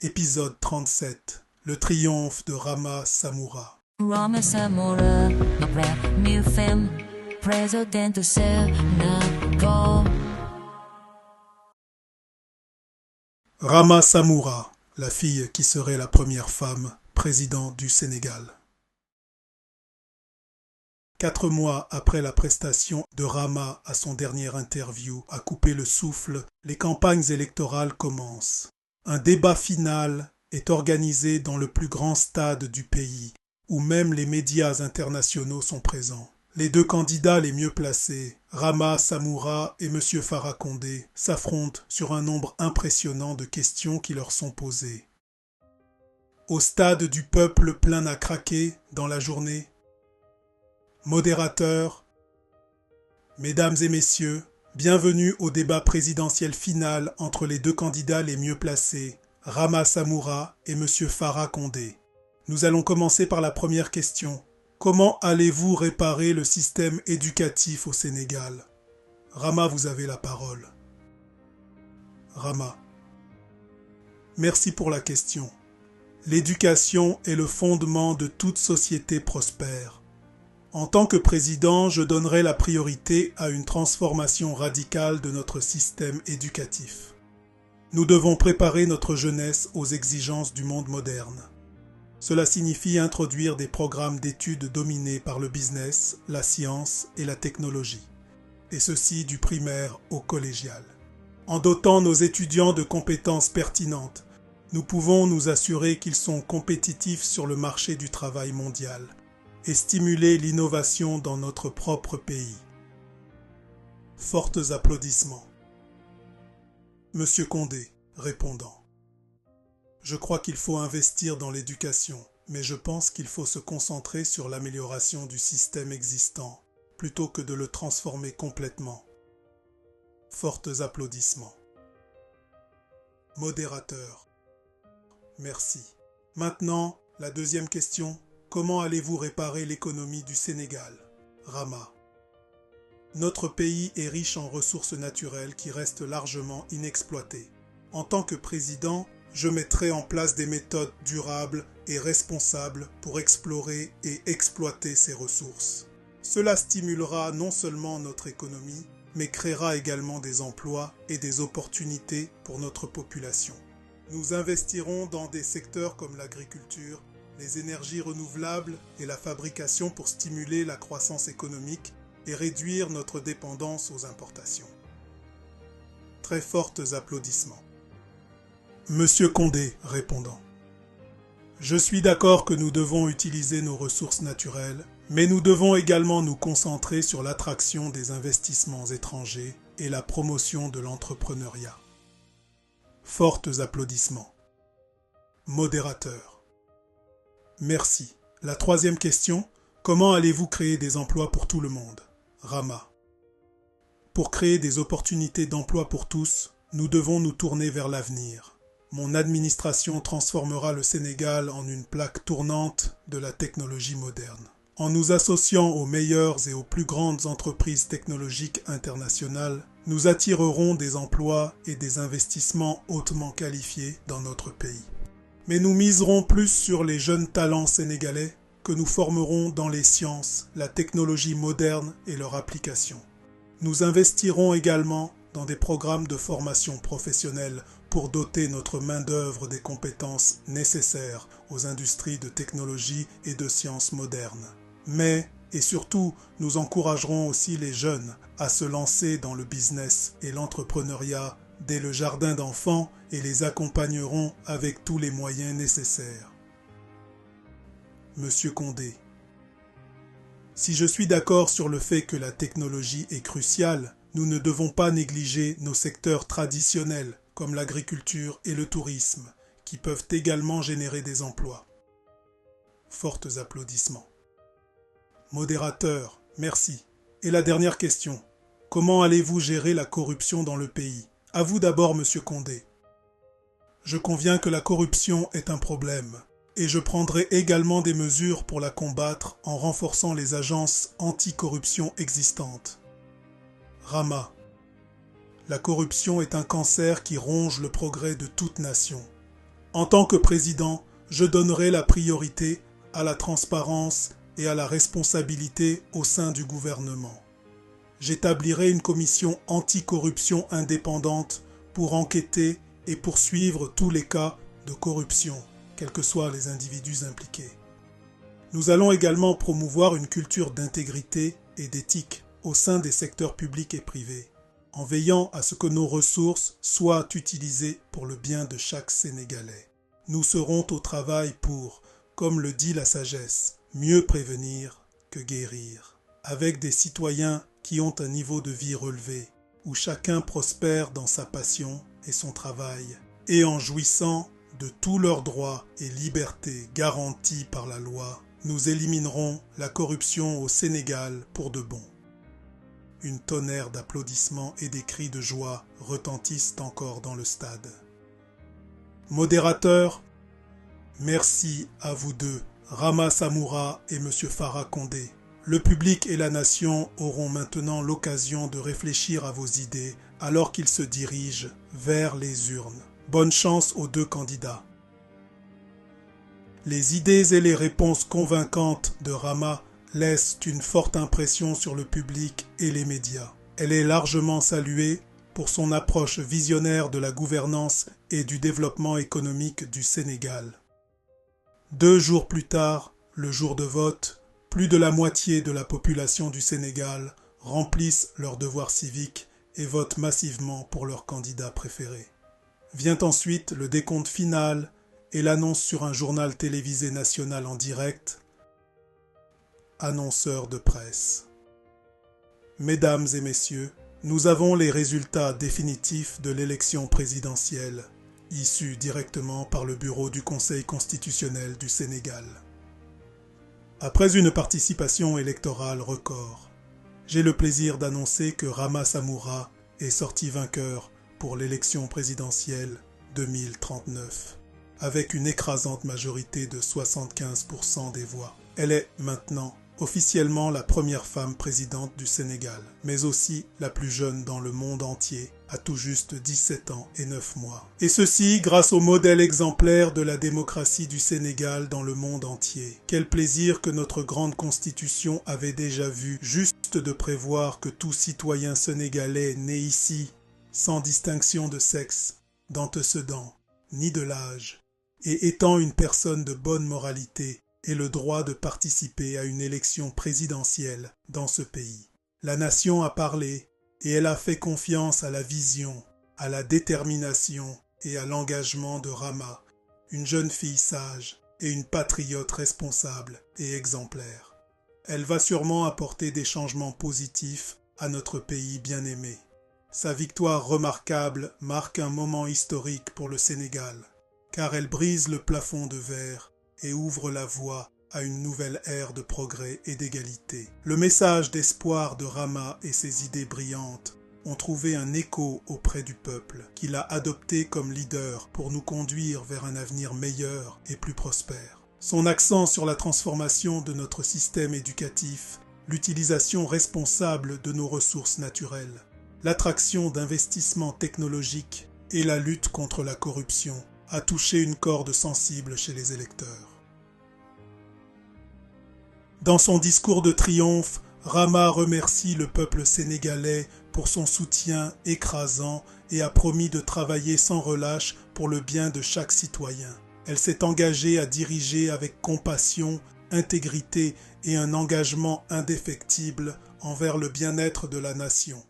Épisode 37. Le triomphe de Rama Samura. Rama Samura, a brand new film, President Senako. Rama Samura, la fille qui serait la première femme président du Sénégal. 4 mois après la prestation de Rama à son dernière interview à couper le souffle, les campagnes électorales commencent. Un débat final est organisé dans le plus grand stade du pays, où même les médias internationaux sont présents. Les 2 candidats les mieux placés, Rama Samura et M. Farah Condé, s'affrontent sur un nombre impressionnant de questions qui leur sont posées. Au stade du peuple plein à craquer dans la journée, modérateur, mesdames et messieurs, bienvenue au débat présidentiel final entre les 2 candidats les mieux placés, Rama Samura et M. Farah Condé. Nous allons commencer par la première question. Comment allez-vous réparer le système éducatif au Sénégal? Rama, vous avez la parole. Rama. Merci pour la question. L'éducation est le fondement de toute société prospère. En tant que président, je donnerai la priorité à une transformation radicale de notre système éducatif. Nous devons préparer notre jeunesse aux exigences du monde moderne. Cela signifie introduire des programmes d'études dominés par le business, la science et la technologie, et ceci du primaire au collégial. En dotant nos étudiants de compétences pertinentes, nous pouvons nous assurer qu'ils sont compétitifs sur le marché du travail mondial et stimuler l'innovation dans notre propre pays. Fortes applaudissements. Monsieur Condé, répondant. Je crois qu'il faut investir dans l'éducation, mais je pense qu'il faut se concentrer sur l'amélioration du système existant, plutôt que de le transformer complètement. Fortes applaudissements. Modérateur. Merci. Maintenant, la deuxième question. Comment allez-vous réparer l'économie du Sénégal? Rama. Notre pays est riche en ressources naturelles qui restent largement inexploitées. En tant que président, je mettrai en place des méthodes durables et responsables pour explorer et exploiter ces ressources. Cela stimulera non seulement notre économie, mais créera également des emplois et des opportunités pour notre population. Nous investirons dans des secteurs comme l'agriculture, les énergies renouvelables et la fabrication pour stimuler la croissance économique et réduire notre dépendance aux importations. Très fortes applaudissements. Monsieur Condé, répondant. Je suis d'accord que nous devons utiliser nos ressources naturelles, mais nous devons également nous concentrer sur l'attraction des investissements étrangers et la promotion de l'entrepreneuriat. Fortes applaudissements. Modérateur. Merci. La troisième question, comment allez-vous créer des emplois pour tout le monde? Rama. Pour créer des opportunités d'emploi pour tous, nous devons nous tourner vers l'avenir. Mon administration transformera le Sénégal en une plaque tournante de la technologie moderne. En nous associant aux meilleures et aux plus grandes entreprises technologiques internationales, nous attirerons des emplois et des investissements hautement qualifiés dans notre pays. Mais nous miserons plus sur les jeunes talents sénégalais que nous formerons dans les sciences, la technologie moderne et leur application. Nous investirons également dans des programmes de formation professionnelle pour doter notre main-d'œuvre des compétences nécessaires aux industries de technologie et de sciences modernes. Mais, et surtout, nous encouragerons aussi les jeunes à se lancer dans le business et l'entrepreneuriat dès le jardin d'enfants et les accompagnerons avec tous les moyens nécessaires. Monsieur Condé. Si je suis d'accord sur le fait que la technologie est cruciale, nous ne devons pas négliger nos secteurs traditionnels comme l'agriculture et le tourisme, qui peuvent également générer des emplois. Fortes applaudissements. Modérateur, merci. Et la dernière question. Comment allez-vous gérer la corruption dans le pays? À vous d'abord, Monsieur Condé. Je conviens que la corruption est un problème, et je prendrai également des mesures pour la combattre en renforçant les agences anti-corruption existantes. Rama. La corruption est un cancer qui ronge le progrès de toute nation. En tant que président, je donnerai la priorité à la transparence et à la responsabilité au sein du gouvernement. J'établirai une commission anticorruption indépendante pour enquêter et poursuivre tous les cas de corruption, quels que soient les individus impliqués. Nous allons également promouvoir une culture d'intégrité et d'éthique au sein des secteurs publics et privés, en veillant à ce que nos ressources soient utilisées pour le bien de chaque Sénégalais. Nous serons au travail pour, comme le dit la sagesse, mieux prévenir que guérir, avec des citoyens qui ont un niveau de vie relevé, où chacun prospère dans sa passion et son travail, et en jouissant de tous leurs droits et libertés garantis par la loi, nous éliminerons la corruption au Sénégal pour de bon. Une tonnerre d'applaudissements et des cris de joie retentissent encore dans le stade. Modérateur, merci à vous deux, Rama Samoura et M. Farah Condé. Le public et la nation auront maintenant l'occasion de réfléchir à vos idées alors qu'ils se dirigent vers les urnes. Bonne chance aux deux candidats. Les idées et les réponses convaincantes de Rama laissent une forte impression sur le public et les médias. Elle est largement saluée pour son approche visionnaire de la gouvernance et du développement économique du Sénégal. 2 jours plus tard, le jour de vote, plus de la moitié de la population du Sénégal remplissent leurs devoirs civiques et votent massivement pour leur candidat préféré. Vient ensuite le décompte final et l'annonce sur un journal télévisé national en direct. Annonceur de presse. Mesdames et messieurs, nous avons les résultats définitifs de l'élection présidentielle, issus directement par le bureau du Conseil constitutionnel du Sénégal. Après une participation électorale record, j'ai le plaisir d'annoncer que Rama Samoura est sorti vainqueur pour l'élection présidentielle 2039, avec une écrasante majorité de 75% des voix. Elle est maintenant officiellement la première femme présidente du Sénégal, mais aussi la plus jeune dans le monde entier, à tout juste 17 ans et 9 mois. Et ceci grâce au modèle exemplaire de la démocratie du Sénégal dans le monde entier. Quel plaisir que notre grande constitution avait déjà vu, juste de prévoir que tout citoyen sénégalais né ici, sans distinction de sexe, d'antécédents, ni de l'âge, et étant une personne de bonne moralité, ait le droit de participer à une élection présidentielle dans ce pays. La nation a parlé et elle a fait confiance à la vision, à la détermination et à l'engagement de Rama, une jeune fille sage et une patriote responsable et exemplaire. Elle va sûrement apporter des changements positifs à notre pays bien-aimé. Sa victoire remarquable marque un moment historique pour le Sénégal, car elle brise le plafond de verre et ouvre la voie à une nouvelle ère de progrès et d'égalité. Le message d'espoir de Rama et ses idées brillantes ont trouvé un écho auprès du peuple, qui l'a adopté comme leader pour nous conduire vers un avenir meilleur et plus prospère. Son accent sur la transformation de notre système éducatif, l'utilisation responsable de nos ressources naturelles, l'attraction d'investissements technologiques et la lutte contre la corruption a touché une corde sensible chez les électeurs. Dans son discours de triomphe, Rama remercie le peuple sénégalais pour son soutien écrasant et a promis de travailler sans relâche pour le bien de chaque citoyen. Elle s'est engagée à diriger avec compassion, intégrité et un engagement indéfectible envers le bien-être de la nation.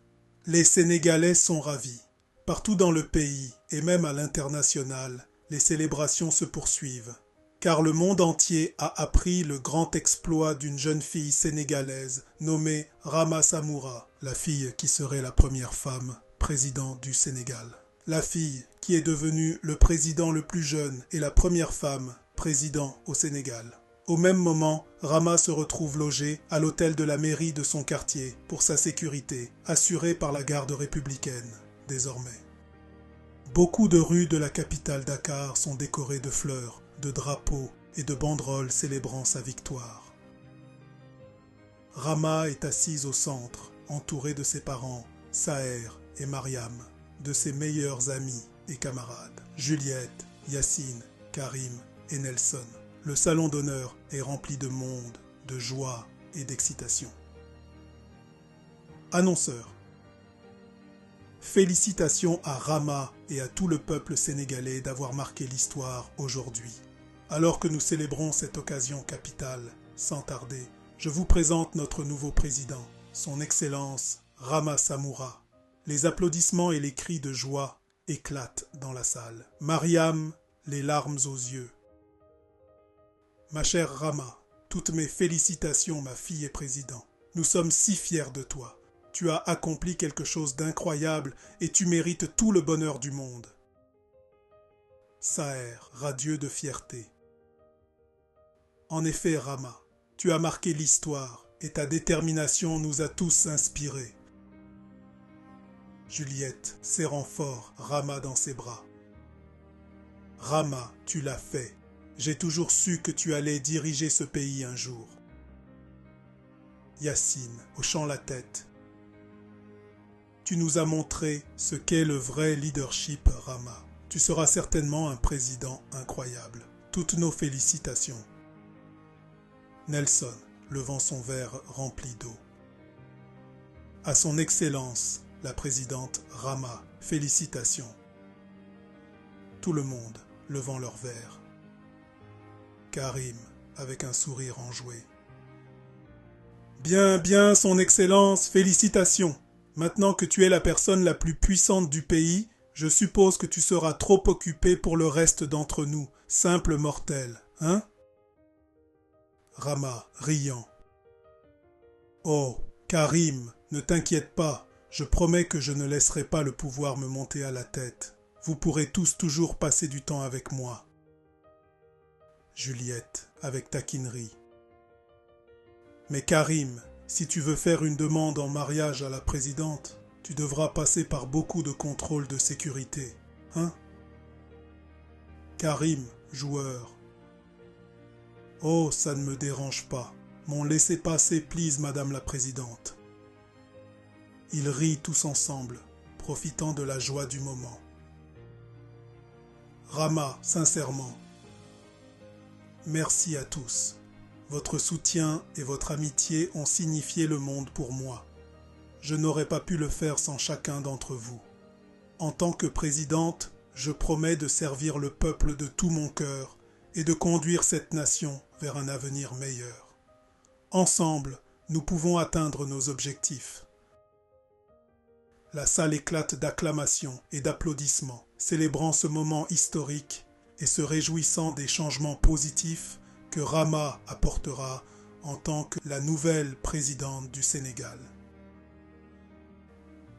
Les Sénégalais sont ravis. Partout dans le pays et même à l'international, les célébrations se poursuivent, car le monde entier a appris le grand exploit d'une jeune fille sénégalaise nommée Rama Samoura, la fille qui serait la première femme présidente du Sénégal. La fille qui est devenue le président le plus jeune et la première femme président au Sénégal. Au même moment, Rama se retrouve logée à l'hôtel de la mairie de son quartier pour sa sécurité, assurée par la garde républicaine, désormais. Beaucoup de rues de la capitale Dakar sont décorées de fleurs, de drapeaux et de banderoles célébrant sa victoire. Rama est assise au centre, entourée de ses parents, Saher et Mariam, de ses meilleurs amis et camarades, Juliette, Yacine Karim et Nelson. Le salon d'honneur est rempli de monde, de joie et d'excitation. Annonceur. Félicitations à Rama et à tout le peuple sénégalais d'avoir marqué l'histoire aujourd'hui. Alors que nous célébrons cette occasion capitale, sans tarder, je vous présente notre nouveau président, son Excellence Rama Samoura. Les applaudissements et les cris de joie éclatent dans la salle. Mariam, les larmes aux yeux. Ma chère Rama, toutes mes félicitations, ma fille et président. Nous sommes si fiers de toi. Tu as accompli quelque chose d'incroyable et tu mérites tout le bonheur du monde. Saher, radieux de fierté. En effet, Rama, tu as marqué l'histoire et ta détermination nous a tous inspirés. Juliette, serrant fort Rama dans ses bras. Rama, tu l'as fait. J'ai toujours su que tu allais diriger ce pays un jour. Yacine, hochant la tête. Tu nous as montré ce qu'est le vrai leadership, Rama. Tu seras certainement un président incroyable. Toutes nos félicitations. Nelson, levant son verre rempli d'eau. À son Excellence, la présidente Rama, félicitations. Tout le monde, levant leur verre. Karim, avec un sourire enjoué. Bien, bien, son Excellence, félicitations. Maintenant que tu es la personne la plus puissante du pays, je suppose que tu seras trop occupé pour le reste d'entre nous, simples mortels, hein? Rama, riant. Oh, Karim, ne t'inquiète pas, je promets que je ne laisserai pas le pouvoir me monter à la tête. Vous pourrez tous toujours passer du temps avec moi. Juliette, avec taquinerie. Mais Karim, si tu veux faire une demande en mariage à la présidente, tu devras passer par beaucoup de contrôles de sécurité, hein? Karim, joueur. Oh, ça ne me dérange pas. Mon laissez-passer please, Madame la Présidente. Ils rient tous ensemble, profitant de la joie du moment. Rama, sincèrement. Merci à tous. Votre soutien et votre amitié ont signifié le monde pour moi. Je n'aurais pas pu le faire sans chacun d'entre vous. En tant que présidente, je promets de servir le peuple de tout mon cœur et de conduire cette nation vers un avenir meilleur. Ensemble, nous pouvons atteindre nos objectifs. La salle éclate d'acclamations et d'applaudissements, célébrant ce moment historique et se réjouissant des changements positifs que Rama apportera en tant que la nouvelle présidente du Sénégal.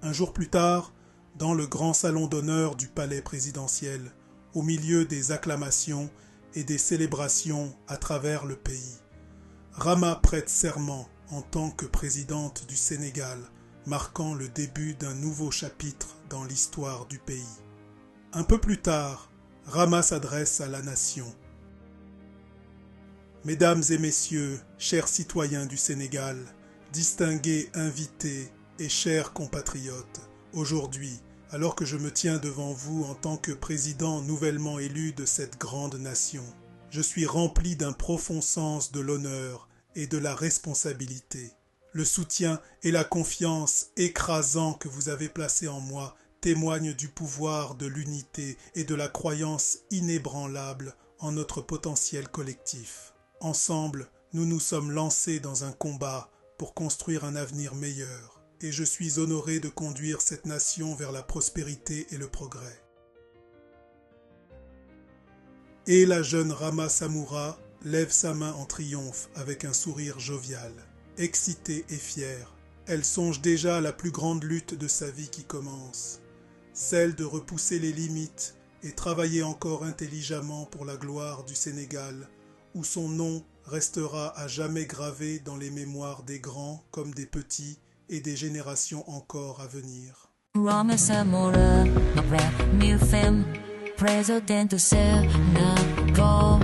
Un jour plus tard, dans le grand salon d'honneur du palais présidentiel, au milieu des acclamations et des célébrations à travers le pays, Rama prête serment en tant que présidente du Sénégal, marquant le début d'un nouveau chapitre dans l'histoire du pays. Un peu plus tard, Rama s'adresse à la nation. Mesdames et messieurs, chers citoyens du Sénégal, distingués invités et chers compatriotes, aujourd'hui, alors que je me tiens devant vous en tant que président nouvellement élu de cette grande nation, je suis rempli d'un profond sens de l'honneur et de la responsabilité. Le soutien et la confiance écrasants que vous avez placés en moi témoignent du pouvoir de l'unité et de la croyance inébranlable en notre potentiel collectif. Ensemble, nous nous sommes lancés dans un combat pour construire un avenir meilleur. Et je suis honoré de conduire cette nation vers la prospérité et le progrès. Et la jeune Rama Samoura lève sa main en triomphe avec un sourire jovial. Excitée et fière, elle songe déjà à la plus grande lutte de sa vie qui commence, celle de repousser les limites et travailler encore intelligemment pour la gloire du Sénégal, où son nom restera à jamais gravé dans les mémoires des grands comme des petits, et des générations encore à venir. Rama Samoura, ma brand new film, President to Senegal.